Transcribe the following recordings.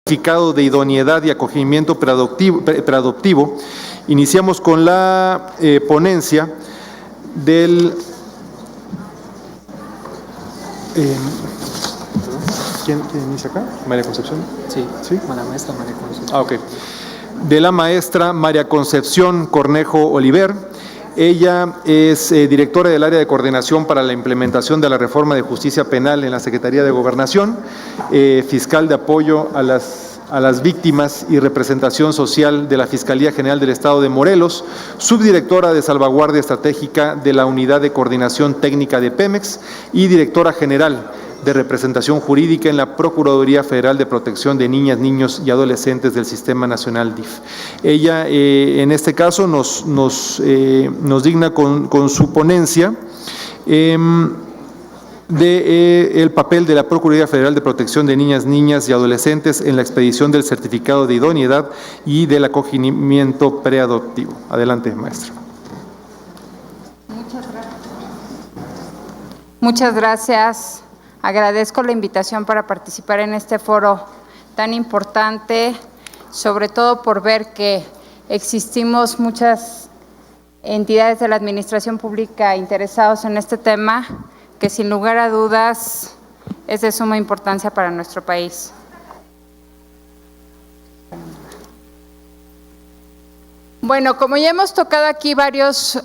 certificado de idoneidad y acogimiento preadoptivo. Iniciamos con la ponencia del... ¿Quién inicia acá? ¿María Concepción? Sí, ¿Sí? la maestra María Concepción. Ah, ok. De la maestra María Concepción Cornejo Oliver. Ella es directora del área de coordinación para la implementación de la reforma de justicia penal en la Secretaría de Gobernación, fiscal de apoyo a las víctimas y representación social de la Fiscalía General del Estado de Morelos, subdirectora de salvaguardia estratégica de la Unidad de Coordinación Técnica de Pemex y directora general de representación jurídica en la Procuraduría Federal de Protección de Niñas, Niños y Adolescentes del Sistema Nacional DIF. Ella, en este caso, nos digna con su ponencia el papel de la Procuraduría Federal de Protección de Niñas, Niñas y Adolescentes en la expedición del certificado de idoneidad y del acogimiento preadoptivo. Adelante, maestra. Muchas gracias. Agradezco la invitación para participar en este foro tan importante, sobre todo por ver que existimos muchas entidades de la administración pública interesados en este tema, que sin lugar a dudas es de suma importancia para nuestro país. Bueno, como ya hemos tocado aquí varios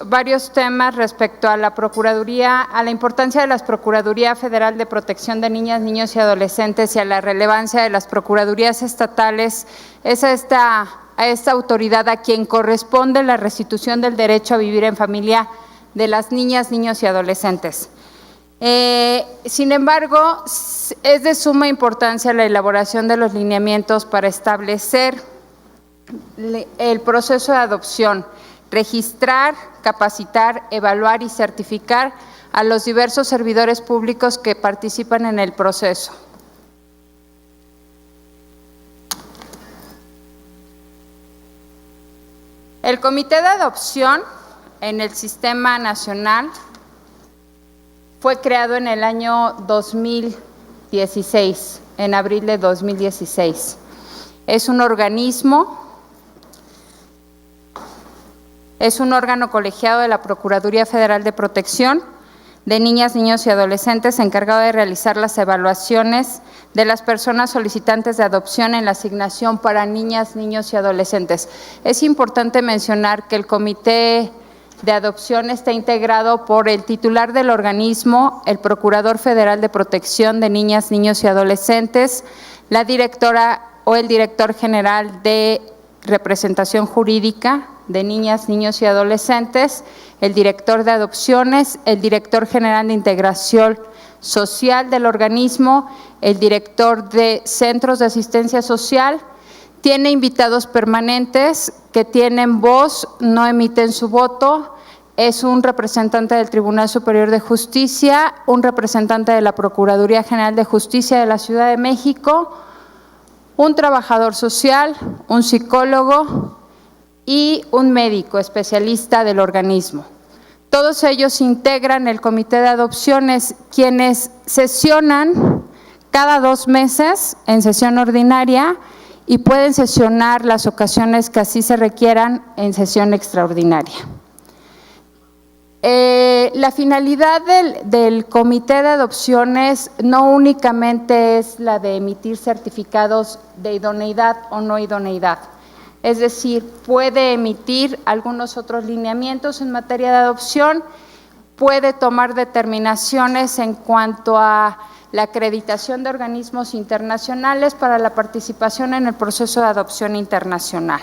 temas respecto a la Procuraduría, a la importancia de la Procuraduría Federal de Protección de Niñas, Niños y Adolescentes y a la relevancia de las Procuradurías estatales, es a esta autoridad a quien corresponde la restitución del derecho a vivir en familia de las niñas, niños y adolescentes. Sin embargo, es de suma importancia la elaboración de los lineamientos para establecer el proceso de adopción, registrar, capacitar, evaluar y certificar a los diversos servidores públicos que participan en el proceso. El Comité de Adopción en el Sistema Nacional fue creado en el año 2016, en abril de 2016. Es un organismo. Es un órgano colegiado de la Procuraduría Federal de Protección de Niñas, Niños y Adolescentes encargado de realizar las evaluaciones de las personas solicitantes de adopción en la asignación para niñas, niños y adolescentes. Es importante mencionar que el Comité de Adopción está integrado por el titular del organismo, el Procurador Federal de Protección de Niñas, Niños y Adolescentes, la directora o el director general de representación jurídica de niñas, niños y adolescentes, el director de adopciones, el director general de integración social del organismo, el director de centros de asistencia social. Tiene invitados permanentes que tienen voz, no emiten su voto. Es un representante del Tribunal Superior de Justicia, un representante de la Procuraduría General de Justicia de la Ciudad de México, un trabajador social, un psicólogo y un médico especialista del organismo. Todos ellos integran el Comité de Adopciones, quienes sesionan cada 2 meses en sesión ordinaria y pueden sesionar las ocasiones que así se requieran en sesión extraordinaria. La finalidad del Comité de Adopciones no únicamente es la de emitir certificados de idoneidad o no idoneidad, es decir, puede emitir algunos otros lineamientos en materia de adopción, puede tomar determinaciones en cuanto a la acreditación de organismos internacionales para la participación en el proceso de adopción internacional.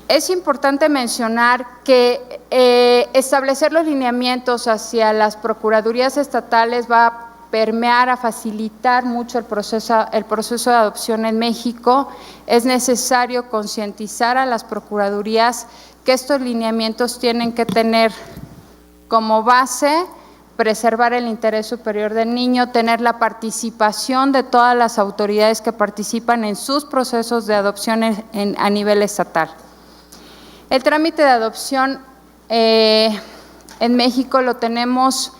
Es importante mencionar que establecer los lineamientos hacia las procuradurías estatales va a permear, a facilitar mucho el proceso de adopción en México. Es necesario concientizar a las procuradurías que estos lineamientos tienen que tener como base preservar el interés superior del niño, tener la participación de todas las autoridades que participan en sus procesos de adopción a nivel estatal. El trámite de adopción en México lo tenemos.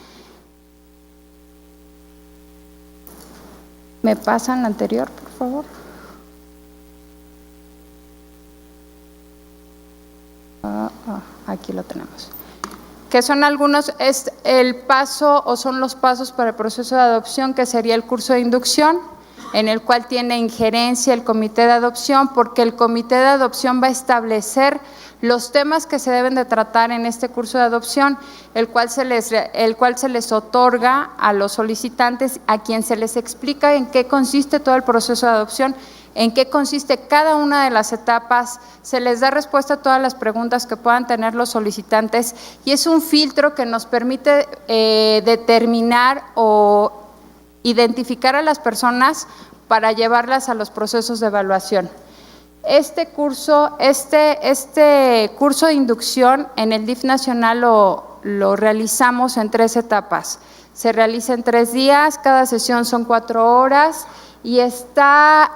¿Me pasan la anterior, por favor? favor. Aquí lo tenemos. Que son algunos, es el paso o son los pasos para el proceso de adopción, que sería el curso de inducción, en el cual tiene injerencia el comité de adopción, porque el comité de adopción va a establecer los temas que se deben de tratar en este curso de adopción, el cual se les otorga a los solicitantes, a quien se les explica en qué consiste todo el proceso de adopción, en qué consiste cada una de las etapas, se les da respuesta a todas las preguntas que puedan tener los solicitantes, y es un filtro que nos permite determinar o identificar a las personas para llevarlas a los procesos de evaluación. Este curso de inducción en el DIF nacional lo realizamos en 3 etapas. Se realiza en 3 días, cada sesión son 4 horas y está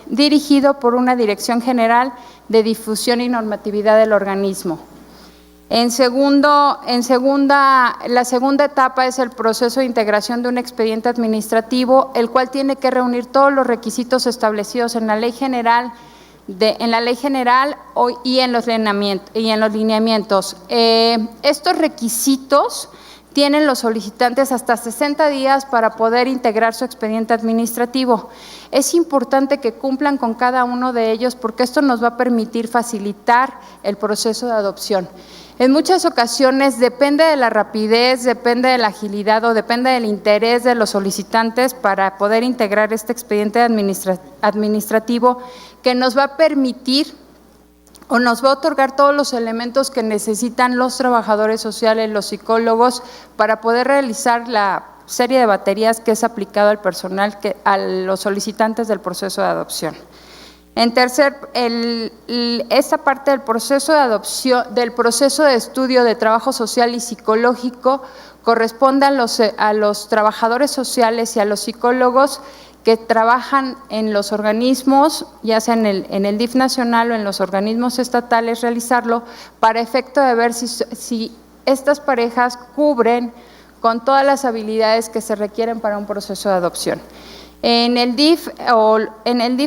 dirigido por una Dirección General de Difusión y Normatividad del organismo. La segunda etapa es el proceso de integración de un expediente administrativo, el cual tiene que reunir todos los requisitos establecidos en la Ley General y en los lineamientos. Estos requisitos tienen los solicitantes hasta 60 días para poder integrar su expediente administrativo. Es importante que cumplan con cada uno de ellos porque esto nos va a permitir facilitar el proceso de adopción. En muchas ocasiones depende de la rapidez, depende de la agilidad o depende del interés de los solicitantes para poder integrar este expediente administrativo que nos va a permitir o nos va a otorgar todos los elementos que necesitan los trabajadores sociales, los psicólogos, para poder realizar la serie de baterías que es aplicado al personal, a los solicitantes del proceso de adopción. En tercer, esta parte del proceso de adopción, del proceso de estudio de trabajo social y psicológico, corresponde a los trabajadores sociales y a los psicólogos que trabajan en los organismos, ya sea en el DIF nacional o en los organismos estatales, realizarlo para efecto de ver si estas parejas cubren con todas las habilidades que se requieren para un proceso de adopción. En el DIF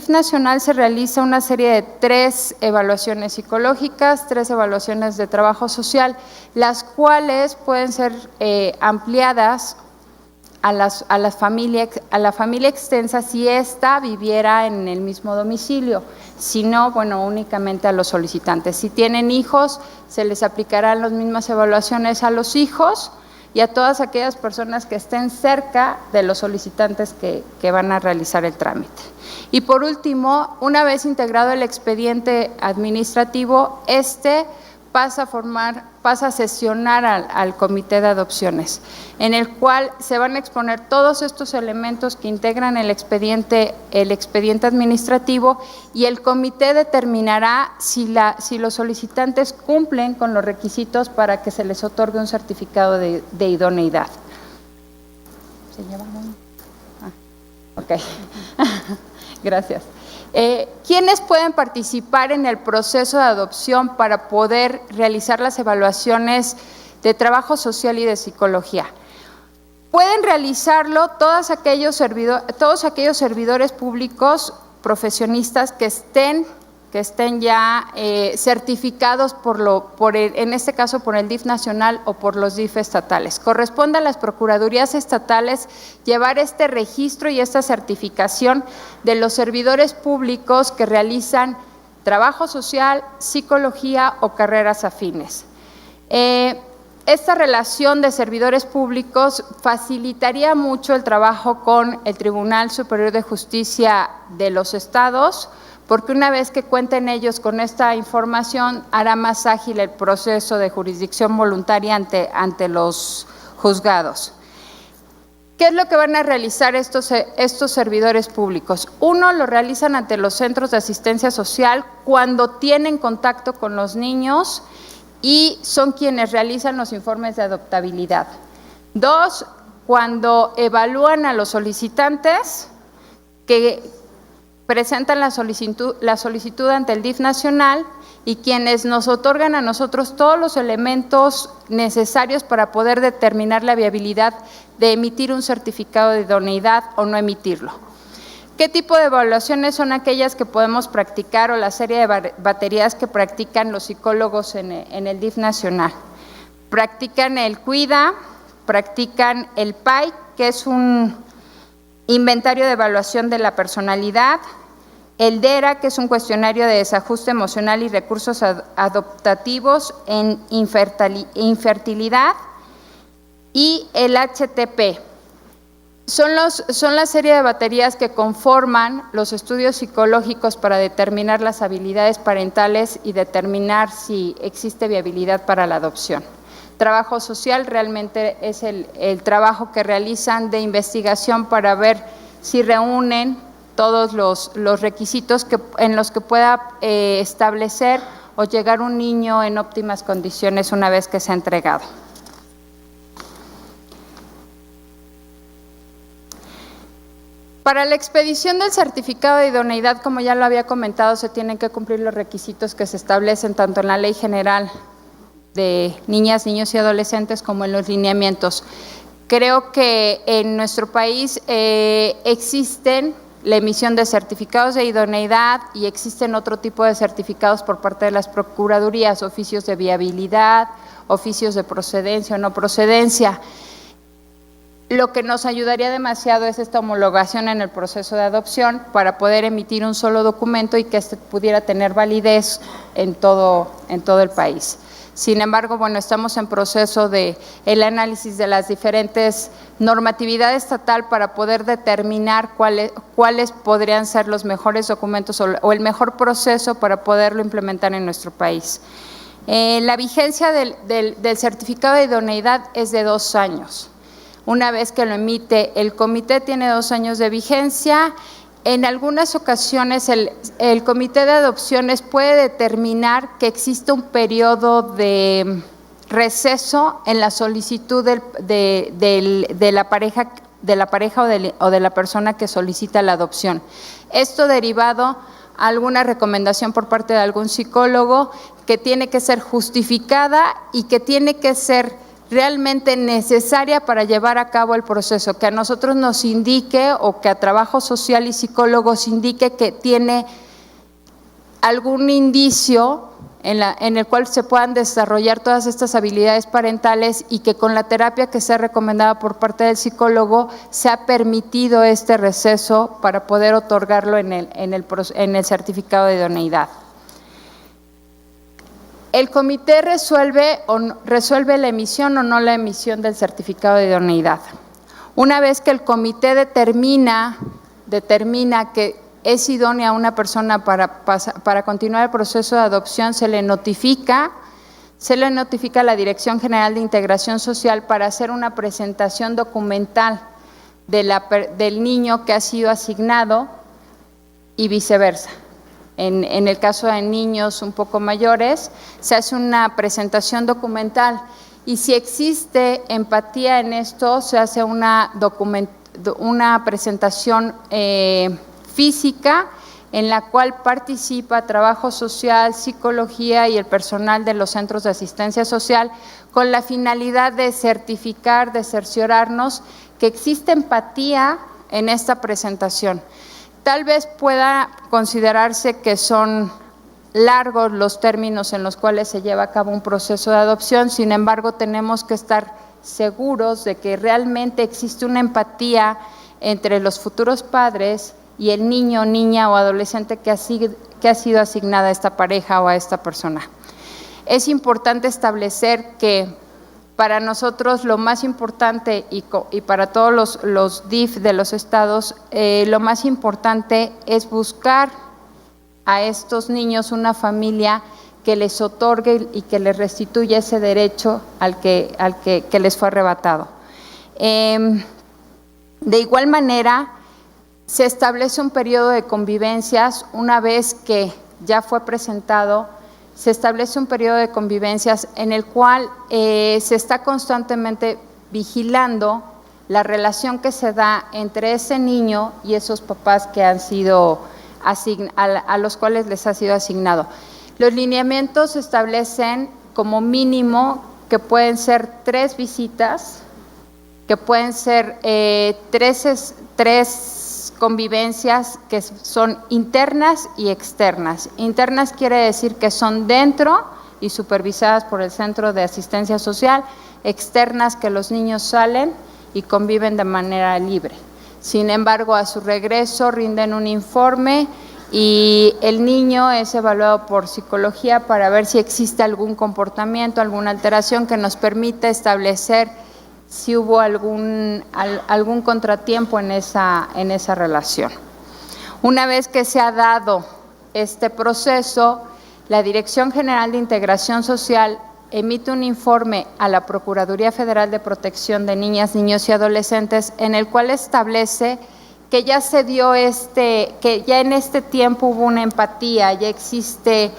nacional se realiza una serie de 3 evaluaciones psicológicas, 3 evaluaciones de trabajo social, las cuales pueden ser ampliadas a la familia extensa si ésta viviera en el mismo domicilio, si no, bueno, únicamente a los solicitantes. Si tienen hijos, se les aplicarán las mismas evaluaciones a los hijos y a todas aquellas personas que estén cerca de los solicitantes que van a realizar el trámite. Y por último, una vez integrado el expediente administrativo, pasa a sesionar al comité de adopciones, en el cual se van a exponer todos estos elementos que integran el expediente administrativo, y el comité determinará si los solicitantes cumplen con los requisitos para que se les otorgue un certificado de idoneidad. ¿Se lleva? Ok. Gracias. ¿Quiénes pueden participar en el proceso de adopción para poder realizar las evaluaciones de trabajo social y de psicología? Pueden realizarlo todos aquellos servidores públicos profesionistas que estén ya certificados en este caso por el DIF nacional o por los DIF estatales. Corresponde a las procuradurías estatales llevar este registro y esta certificación de los servidores públicos que realizan trabajo social, psicología o carreras afines. Esta relación de servidores públicos facilitaría mucho el trabajo con el Tribunal Superior de Justicia de los estados, porque una vez que cuenten ellos con esta información, hará más ágil el proceso de jurisdicción voluntaria ante los juzgados. ¿Qué es lo que van a realizar estos servidores públicos? Uno, lo realizan ante los centros de asistencia social cuando tienen contacto con los niños y son quienes realizan los informes de adoptabilidad. 2, cuando evalúan a los solicitantes que presentan la solicitud ante el DIF nacional y quienes nos otorgan a nosotros todos los elementos necesarios para poder determinar la viabilidad de emitir un certificado de idoneidad o no emitirlo. ¿Qué tipo de evaluaciones son aquellas que podemos practicar o la serie de baterías que practican los psicólogos en el DIF nacional? Practican el CUIDA, practican el PAI, que es un inventario de evaluación de la personalidad, el DERA, que es un cuestionario de desajuste emocional y recursos adaptativos en infertilidad, y el HTP. Son la serie de baterías que conforman los estudios psicológicos para determinar las habilidades parentales y determinar si existe viabilidad para la adopción. Trabajo social realmente es el trabajo que realizan de investigación para ver si reúnen todos los requisitos en los que pueda establecer o llegar un niño en óptimas condiciones una vez que se ha entregado. Para la expedición del certificado de idoneidad, como ya lo había comentado, se tienen que cumplir los requisitos que se establecen tanto en la Ley General de Niñas, Niños y Adolescentes como en los lineamientos. Creo que en nuestro país existen la emisión de certificados de idoneidad y existen otro tipo de certificados por parte de las procuradurías, oficios de viabilidad, oficios de procedencia o no procedencia. Lo que nos ayudaría demasiado es esta homologación en el proceso de adopción para poder emitir un solo documento y que este pudiera tener validez en todo el país. Sin embargo, bueno, estamos en proceso de el análisis de las diferentes normatividad estatal para poder determinar cuáles podrían ser los mejores documentos o el mejor proceso para poderlo implementar en nuestro país. La vigencia del certificado de idoneidad es de 2 años. Una vez que lo emite el comité, tiene 2 años de vigencia. En algunas ocasiones el comité de adopciones puede determinar que existe un periodo de receso en la solicitud de la pareja o de la persona que solicita la adopción. Esto derivado a alguna recomendación por parte de algún psicólogo que tiene que ser justificada y que tiene que ser realmente necesaria para llevar a cabo el proceso, que a nosotros nos indique o que a trabajo social y psicólogos indique que tiene algún indicio en el cual se puedan desarrollar todas estas habilidades parentales y que con la terapia que sea recomendada por parte del psicólogo se ha permitido este receso para poder otorgarlo en el certificado de idoneidad. El comité resuelve la emisión o no la emisión del certificado de idoneidad. Una vez que el comité determina que es idónea una persona para continuar el proceso de adopción, se le notifica a la Dirección General de Integración Social para hacer una presentación documental del niño que ha sido asignado y viceversa. En el caso de niños un poco mayores, se hace una presentación documental y si existe empatía en esto, se hace una presentación física en la cual participa trabajo social, psicología y el personal de los centros de asistencia social con la finalidad de certificar, de cerciorarnos que existe empatía en esta presentación. Tal vez pueda considerarse que son largos los términos en los cuales se lleva a cabo un proceso de adopción, sin embargo tenemos que estar seguros de que realmente existe una empatía entre los futuros padres y el niño, niña o adolescente que ha sido asignada a esta pareja o a esta persona. Es importante establecer que para nosotros lo más importante y para todos los DIF de los estados, lo más importante es buscar a estos niños una familia que les otorgue y que les restituya ese derecho al que les fue arrebatado. De igual manera, se establece un periodo de convivencias una vez que ya fue presentado. Se establece un periodo de convivencias en el cual se está constantemente vigilando la relación que se da entre ese niño y esos papás que han sido a los cuales les ha sido asignado. Los lineamientos establecen como mínimo que pueden ser 3 visitas, que pueden ser 3 convivencias que son internas y externas. Internas quiere decir que son dentro y supervisadas por el Centro de Asistencia Social, externas que los niños salen y conviven de manera libre. Sin embargo, a su regreso rinden un informe y el niño es evaluado por psicología para ver si existe algún comportamiento, alguna alteración que nos permita establecer si hubo algún contratiempo en esa relación. Una vez que se ha dado este proceso, la Dirección General de Integración Social emite un informe a la Procuraduría Federal de Protección de Niñas, Niños y Adolescentes en el cual establece que ya se dio que ya en este tiempo hubo una empatía, ya existe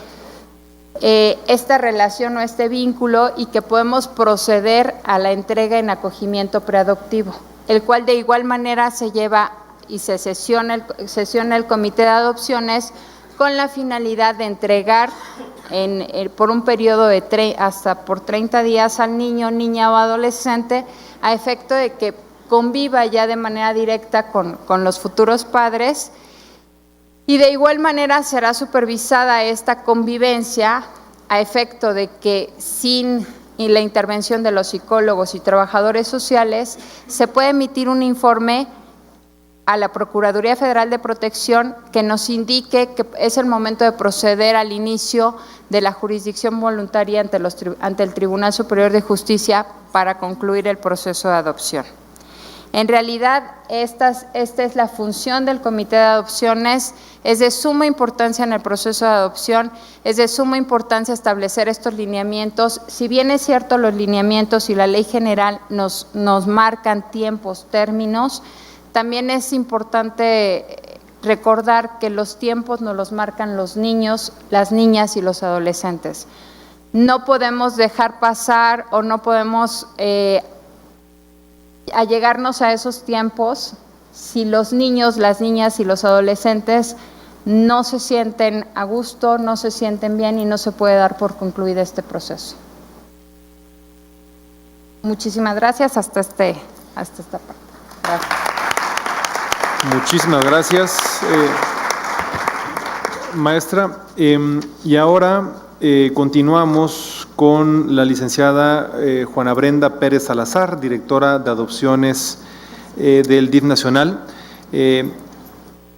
esta relación o este vínculo y que podemos proceder a la entrega en acogimiento preadoptivo, el cual de igual manera se lleva y se sesiona el Comité de Adopciones con la finalidad de entregar por un periodo de hasta por 30 días al niño, niña o adolescente a efecto de que conviva ya de manera directa con los futuros padres. Y de igual manera será supervisada esta convivencia a efecto de que sin la intervención de los psicólogos y trabajadores sociales se puede emitir un informe a la Procuraduría Federal de Protección que nos indique que es el momento de proceder al inicio de la jurisdicción voluntaria ante el Tribunal Superior de Justicia para concluir el proceso de adopción. En realidad, esta es la función del Comité de Adopciones, es de suma importancia en el proceso de adopción, es de suma importancia establecer estos lineamientos. Si bien es cierto, los lineamientos y la ley general nos marcan tiempos, términos, también es importante recordar que los tiempos nos los marcan los niños, las niñas y los adolescentes. No podemos dejar pasar o no podemos allegarnos a esos tiempos si los niños, las niñas y los adolescentes no se sienten a gusto, no se sienten bien y no se puede dar por concluido este proceso. Muchísimas gracias hasta esta parte. Gracias. Muchísimas gracias, maestra. Y ahora continuamos con la licenciada Juana Brenda Pérez Salazar, directora de adopciones del DIF Nacional.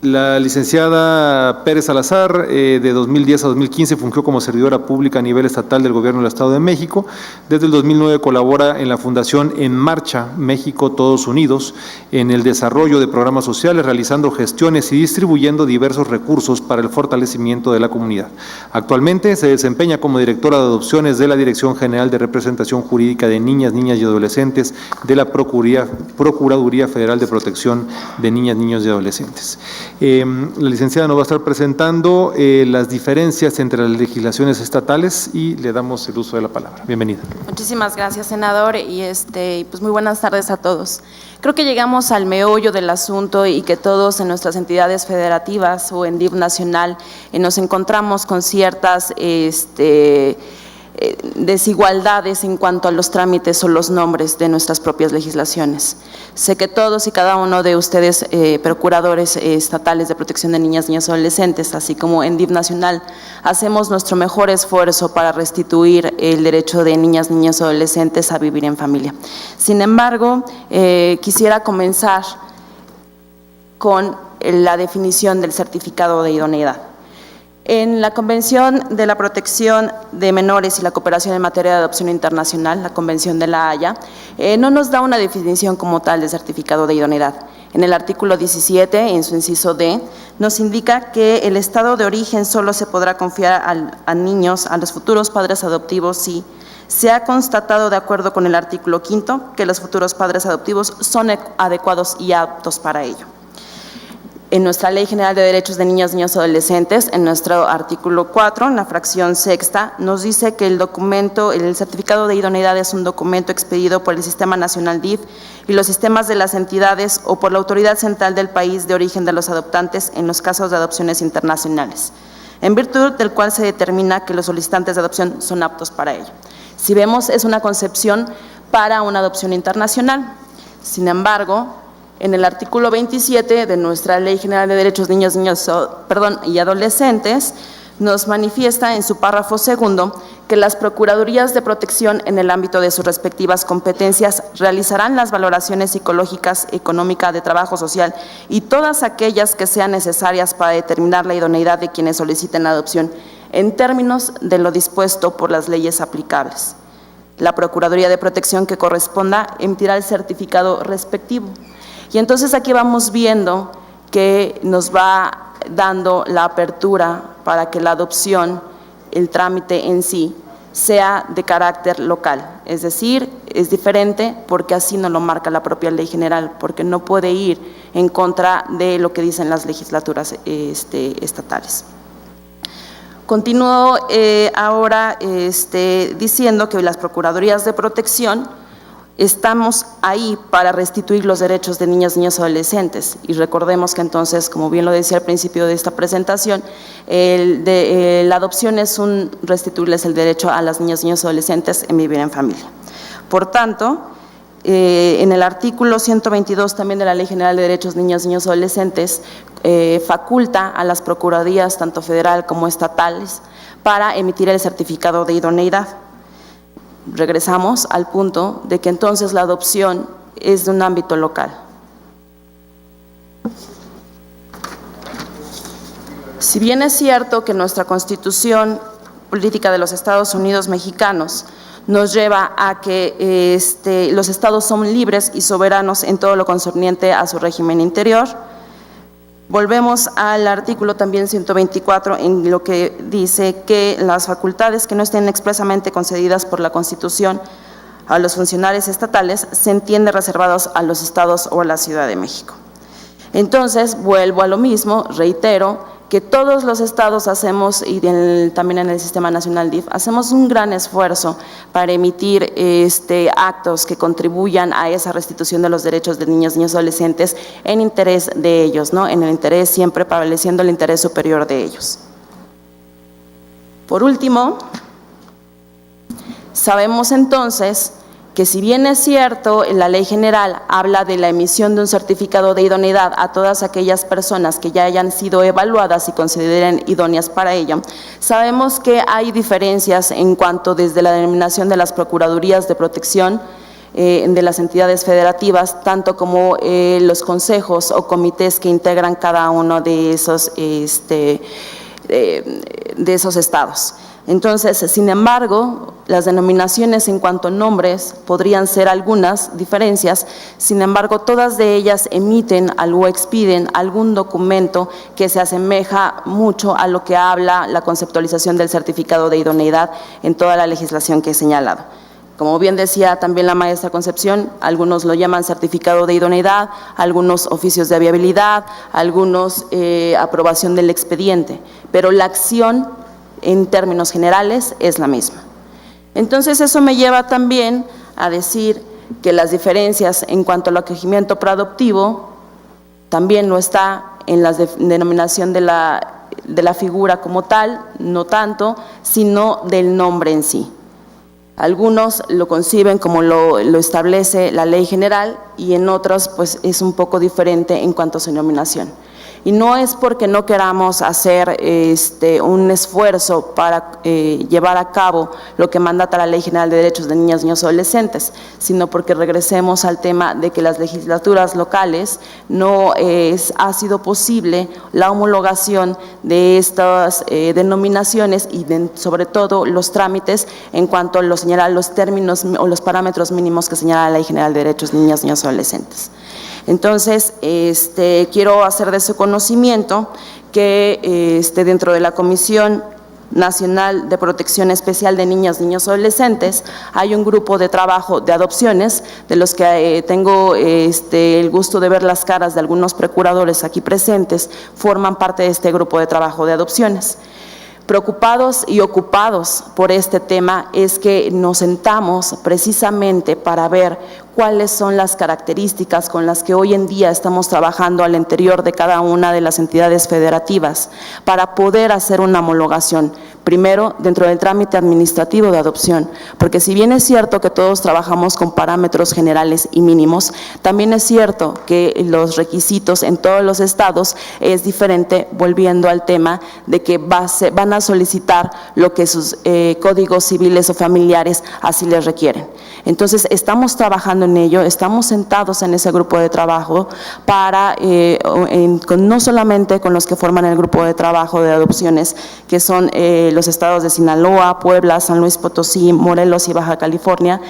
La licenciada Pérez Salazar, de 2010 a 2015, fungió como servidora pública a nivel estatal del Gobierno del Estado de México. Desde el 2009 colabora en la Fundación En Marcha, México Todos Unidos, en el desarrollo de programas sociales, realizando gestiones y distribuyendo diversos recursos para el fortalecimiento de la comunidad. Actualmente se desempeña como directora de adopciones de la Dirección General de Representación Jurídica de Niñas, Niñas y Adolescentes de la Procuraduría Federal de Protección de Niñas, Niños y Adolescentes. La licenciada nos va a estar presentando las diferencias entre las legislaciones estatales y le damos el uso de la palabra. Bienvenida. Muchísimas gracias, senador, y pues muy buenas tardes a todos. Creo que llegamos al meollo del asunto y que todos en nuestras entidades federativas o en DIF nacional nos encontramos con ciertas desigualdades en cuanto a los trámites o los nombres de nuestras propias legislaciones. Sé que todos y cada uno de ustedes, procuradores estatales de protección de niñas, niños y adolescentes, así como en DIF nacional, hacemos nuestro mejor esfuerzo para restituir el derecho de niñas, niños y adolescentes a vivir en familia. Sin embargo, quisiera comenzar con la definición del certificado de idoneidad. En la Convención de la Protección de Menores y la Cooperación en Materia de Adopción Internacional, la Convención de la Haya, no nos da una definición como tal de certificado de idoneidad. En el artículo 17, en su inciso D, nos indica que el estado de origen solo se podrá confiar a niños, a los futuros padres adoptivos, si se ha constatado, de acuerdo con el artículo 5, que los futuros padres adoptivos son adecuados y aptos para ello. En nuestra Ley General de Derechos de Niñas, Niños y Adolescentes, en nuestro artículo 4, en la fracción sexta, nos dice que el certificado de idoneidad es un documento expedido por el Sistema Nacional DIF y los sistemas de las entidades o por la autoridad central del país de origen de los adoptantes en los casos de adopciones internacionales, en virtud del cual se determina que los solicitantes de adopción son aptos para ello. Si vemos, es una concepción para una adopción internacional. Sin embargo, En el artículo 27 de nuestra Ley General de Derechos de Niñas y Adolescentes, nos manifiesta en su párrafo segundo que las Procuradurías de Protección en el ámbito de sus respectivas competencias realizarán las valoraciones psicológicas, económica, de trabajo social y todas aquellas que sean necesarias para determinar la idoneidad de quienes soliciten la adopción en términos de lo dispuesto por las leyes aplicables. La Procuraduría de Protección que corresponda emitirá el certificado respectivo. Y entonces aquí vamos viendo que nos va dando la apertura para que la adopción, el trámite en sí, sea de carácter local. Es decir, es diferente porque así nos lo marca la propia ley general, porque no puede ir en contra de lo que dicen las legislaturas estatales. Continúo ahora diciendo que las Procuradurías de Protección estamos ahí para restituir los derechos de niñas, niños y adolescentes. Y recordemos que entonces, como bien lo decía al principio de esta presentación, la adopción es restituirles el derecho a las niñas, niños y adolescentes en vivir en familia. Por tanto, en el artículo 122 también de la Ley General de Derechos de Niñas, Niños y Adolescentes, faculta a las Procuradurías, tanto federal como estatales, para emitir el certificado de idoneidad. Regresamos al punto de que entonces la adopción es de un ámbito local. Si bien es cierto que nuestra Constitución Política de los Estados Unidos Mexicanos nos lleva a que los estados son libres y soberanos en todo lo concerniente a su régimen interior, volvemos al artículo también 124 en lo que dice que las facultades que no estén expresamente concedidas por la Constitución a los funcionarios estatales se entiende reservados a los estados o a la Ciudad de México. Entonces, vuelvo a lo mismo, reitero que todos los estados hacemos, y también en el Sistema Nacional DIF, hacemos un gran esfuerzo para emitir actos que contribuyan a esa restitución de los derechos de niñas, niños y adolescentes en interés de ellos, ¿no? En el interés siempre prevaleciendo el interés superior de ellos. Por último, sabemos entonces que si bien es cierto, la ley general habla de la emisión de un certificado de idoneidad a todas aquellas personas que ya hayan sido evaluadas y consideren idóneas para ello, sabemos que hay diferencias en cuanto desde la denominación de las Procuradurías de Protección de las entidades federativas, tanto como los consejos o comités que integran cada uno de esos estados. Entonces, sin embargo, las denominaciones en cuanto a nombres podrían ser algunas diferencias, sin embargo, todas de ellas emiten o expiden algún documento que se asemeja mucho a lo que habla la conceptualización del certificado de idoneidad en toda la legislación que he señalado. Como bien decía también la maestra Concepción, algunos lo llaman certificado de idoneidad, algunos oficios de viabilidad, algunos aprobación del expediente, pero la acción en términos generales es la misma. Entonces eso me lleva también a decir que las diferencias en cuanto al acogimiento preadoptivo también no está en la denominación de la figura como tal, no tanto, sino del nombre en sí. Algunos lo conciben como lo establece la ley general y en otros pues es un poco diferente en cuanto a su denominación. Y no es porque no queramos hacer un esfuerzo para llevar a cabo lo que mandata la Ley General de Derechos de Niñas, Niños y Adolescentes, sino porque regresemos al tema de que las legislaturas locales no ha sido posible la homologación de estas denominaciones y sobre todo los trámites en cuanto a los términos o los parámetros mínimos que señala la Ley General de Derechos de Niñas, Niños y Adolescentes. Entonces, quiero hacer de su conocimiento que dentro de la Comisión Nacional de Protección Especial de Niñas, Niños y Adolescentes hay un grupo de trabajo de adopciones, de los que tengo el gusto de ver las caras de algunos procuradores aquí presentes, forman parte de este grupo de trabajo de adopciones. Preocupados y ocupados por este tema es que nos sentamos precisamente para ver cuáles son las características con las que hoy en día estamos trabajando al interior de cada una de las entidades federativas para poder hacer una homologación, Primero, dentro del trámite administrativo de adopción, porque si bien es cierto que todos trabajamos con parámetros generales y mínimos, también es cierto que los requisitos en todos los estados es diferente, volviendo al tema de que van a solicitar lo que sus códigos civiles o familiares así les requieren. Entonces, estamos trabajando en ello, estamos sentados en ese grupo de trabajo para, no solamente con los que forman el grupo de trabajo de adopciones, que son los estados de Sinaloa, Puebla, San Luis Potosí, Morelos y Baja California,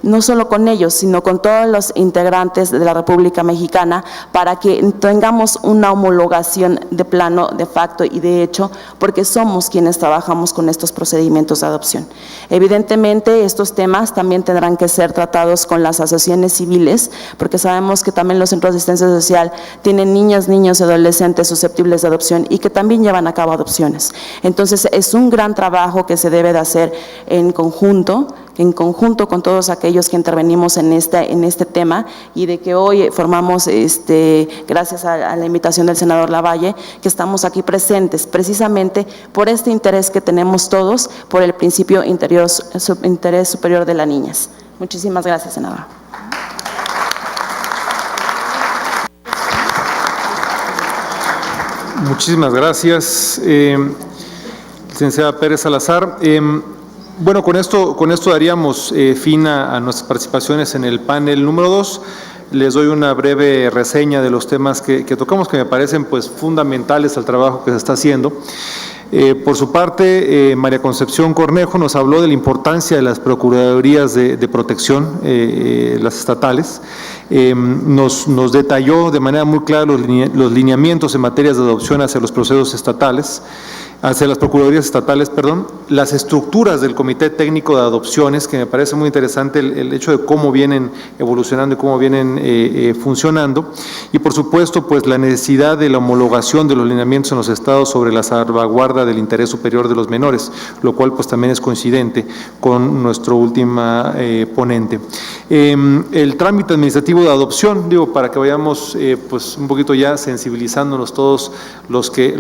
no solo con ellos, sino con todos los integrantes de la República Mexicana, para que tengamos una homologación de plano, de facto y de hecho, porque somos quienes trabajamos con estos procedimientos de adopción. Evidentemente, estos temas también tendrán que ser tratados con las asociaciones civiles, porque sabemos que también los centros de asistencia social tienen niñas, niños y adolescentes susceptibles de adopción y que también llevan a cabo adopciones. Entonces, es un gran trabajo que se debe de hacer en conjunto con todos aquellos que intervenimos en este tema, y de que hoy formamos, gracias a la invitación del senador Lavalle, que estamos aquí presentes precisamente por este interés que tenemos todos por el principio interés superior de las niñas. Muchísimas gracias, senador. Muchísimas gracias, licenciada Pérez Salazar. Bueno, con esto daríamos fin a nuestras participaciones en el panel número 2. Les doy una breve reseña de los temas que tocamos, que me parecen pues fundamentales al trabajo que se está haciendo. Por su parte, María Concepción Cornejo nos habló de la importancia de las procuradurías de protección, las estatales. Nos detalló de manera muy clara los lineamientos en materias de adopción hacia los procesos estatales, hacia las procuradurías estatales, las estructuras del Comité Técnico de Adopciones, que me parece muy interesante el hecho de cómo vienen evolucionando y cómo vienen funcionando, y por supuesto pues la necesidad de la homologación de los lineamientos en los estados sobre la salvaguarda del interés superior de los menores, lo cual pues también es coincidente con nuestro última ponente. El trámite administrativo de adopción, para que vayamos pues un poquito ya sensibilizándonos todos los que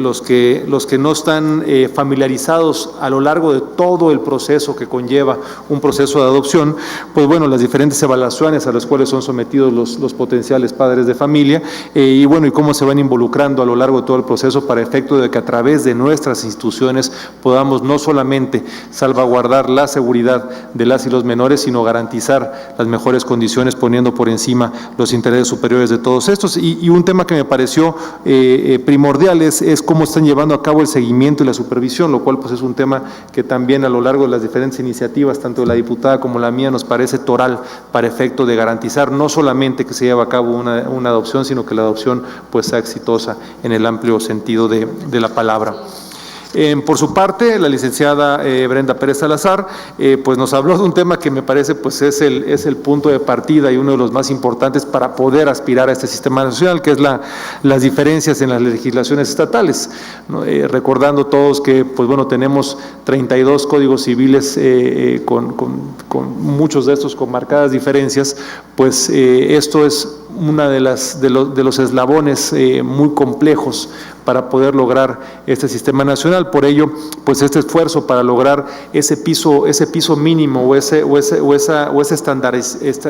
no están familiarizados a lo largo de todo el proceso que conlleva un proceso de adopción, pues bueno, las diferentes evaluaciones a las cuales son sometidos los potenciales padres de familia, y bueno, y cómo se van involucrando a lo largo de todo el proceso para efecto de que a través de nuestras instituciones podamos no solamente salvaguardar la seguridad de las y los menores, sino garantizar las mejores condiciones, poniendo por encima los intereses superiores de todos estos. Y un tema que me pareció primordial es cómo están llevando a cabo el seguimiento y la supervisión, lo cual pues es un tema que también a lo largo de las diferentes iniciativas, tanto de la diputada como la mía, nos parece toral para efecto de garantizar no solamente que se lleve a cabo una adopción, sino que la adopción pues sea exitosa en el amplio sentido de la palabra. Por su parte, la licenciada Brenda Pérez Salazar pues nos habló de un tema que me parece pues es el punto de partida y uno de los más importantes para poder aspirar a este sistema nacional, que es las diferencias en las legislaciones estatales, ¿no? Recordando todos que pues bueno, tenemos 32 códigos civiles con muchos de estos con marcadas diferencias, pues esto es una de los eslabones muy complejos para poder lograr este sistema nacional. Por ello, pues este esfuerzo para lograr ese piso mínimo o esa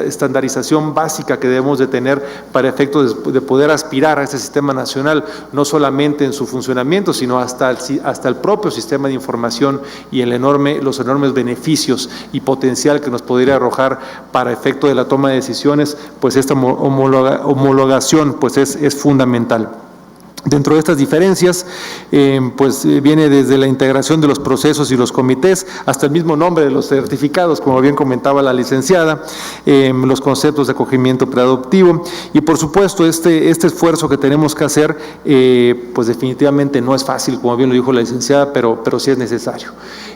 estandarización básica que debemos de tener para efectos de poder aspirar a este sistema nacional, no solamente en su funcionamiento, sino hasta el propio sistema de información y los enormes beneficios y potencial que nos podría arrojar para efecto de la toma de decisiones, pues esta homologación pues es fundamental. Dentro de estas diferencias, pues viene desde la integración de los procesos y los comités hasta el mismo nombre de los certificados, como bien comentaba la licenciada, los conceptos de acogimiento preadoptivo y por supuesto este esfuerzo que tenemos que hacer, pues definitivamente no es fácil, como bien lo dijo la licenciada, pero sí es necesario.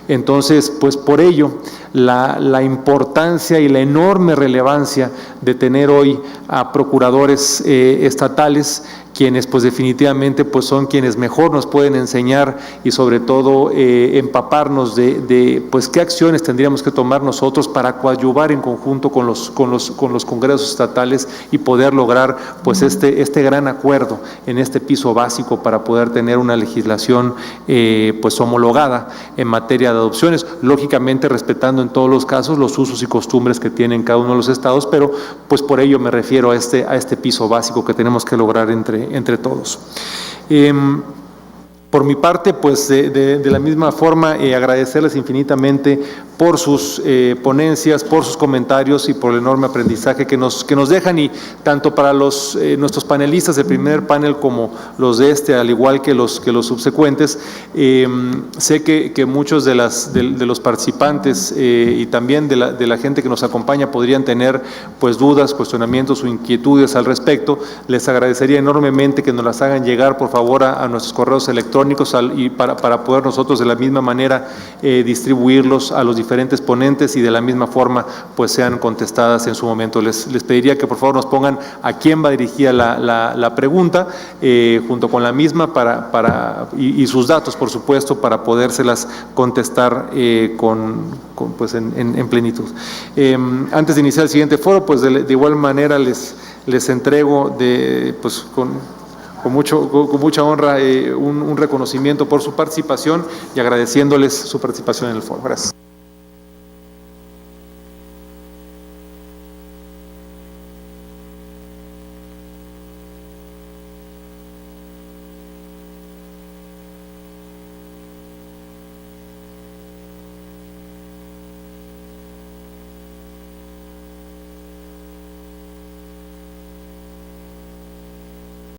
Entonces, pues por ello, la importancia y la enorme relevancia de tener hoy a procuradores estatales quienes pues definitivamente pues son quienes mejor nos pueden enseñar y sobre todo empaparnos de pues qué acciones tendríamos que tomar nosotros para coadyuvar en conjunto con los congresos estatales y poder lograr pues este gran acuerdo en este piso básico para poder tener una legislación pues homologada en materia de adopciones, lógicamente respetando en todos los casos los usos y costumbres que tienen cada uno de los estados, pero pues por ello me refiero a este piso básico que tenemos que lograr entre todos. Por mi parte, pues de la misma forma, agradecerles infinitamente por sus ponencias, por sus comentarios y por el enorme aprendizaje que nos dejan, y tanto para nuestros panelistas del primer panel como los de al igual que los subsecuentes. Sé que muchos de los participantes y también de la gente que nos acompaña podrían tener pues dudas, cuestionamientos o inquietudes al respecto. Les agradecería enormemente que nos las hagan llegar, por favor, a nuestros correos electrónicos y para poder nosotros de la misma manera distribuirlos a los diferentes ponentes y de la misma forma pues sean contestadas en su momento. Les pediría que por favor nos pongan a quién va dirigida la pregunta junto con la misma y sus datos, por supuesto, para podérselas contestar pues en plenitud. Antes de iniciar el siguiente foro, pues de igual manera les entrego pues con mucha honra un reconocimiento por su participación y agradeciéndoles su participación en el foro. Gracias.